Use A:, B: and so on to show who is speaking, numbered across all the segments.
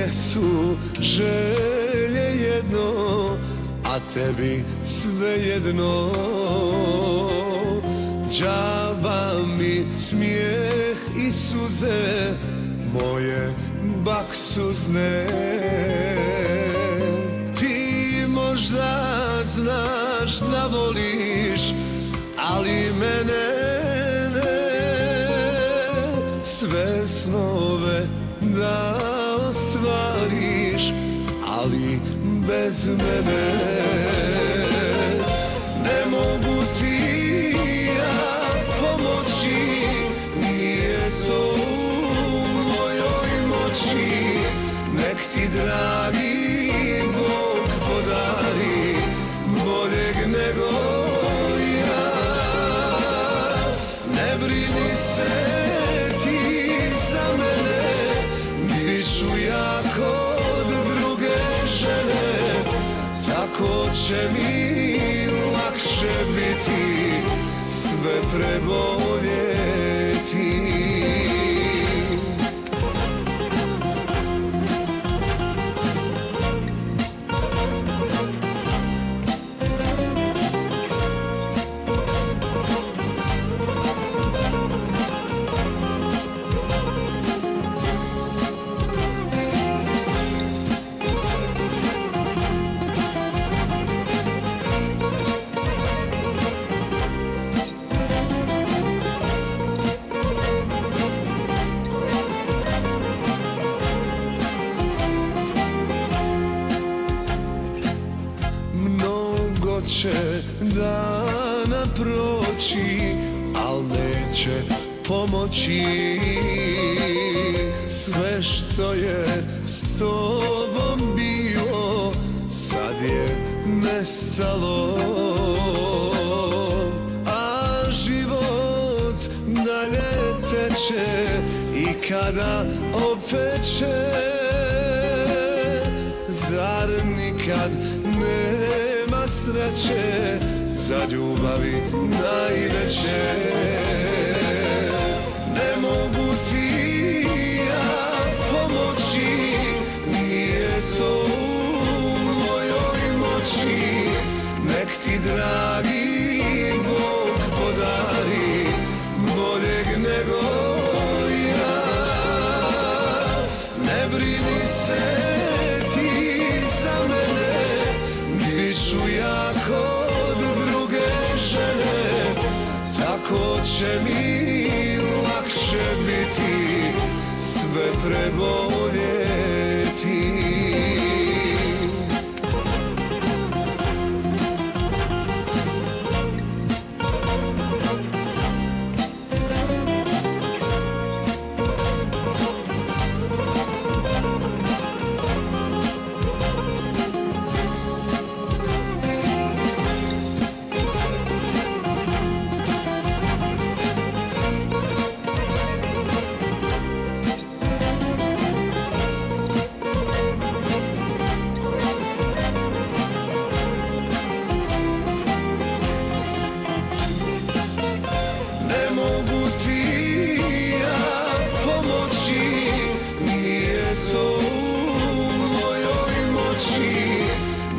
A: moje su želje jedno, a tebi svejedno. Džaba mi smijeh i suze, moje baksuzne. Ti možda znaš da voliš, ali mene ne. Sve snove da ostvariš, ali bez mene. Ne mogu ti ja pomoći, nije to u mojoj moći. Nek ti dragi Bog podari boljeg nego ja. Ne brini se ti za mene, bit ću ja kod druge žene. Tako će mi lakše biti sve preboljeti. Mnogo će dana proći, al neće pomoći. Sve što je s tobom bilo, sad je nestalo. A život dalje teče i kada opeče. Zar nikad nema sreće za ljubavi najveće? Ne mogu ti ja pomoći, nije to u mojoj moći. Nek ti dragi Bog podari boljeg nego ja. Ne brini se ću ja kod druge žene. Tako će mi lakše biti sve preboljeti.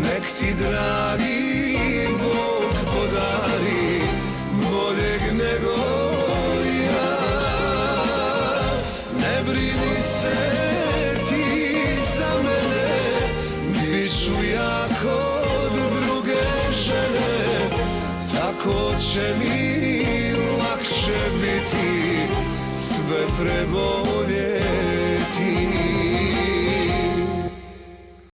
A: Nek ti dragi Bog podari boljeg nego ja. Ne brini se ti za mene, bit ću ja kod druge žene. Tako će mi lakše biti sve prebolje.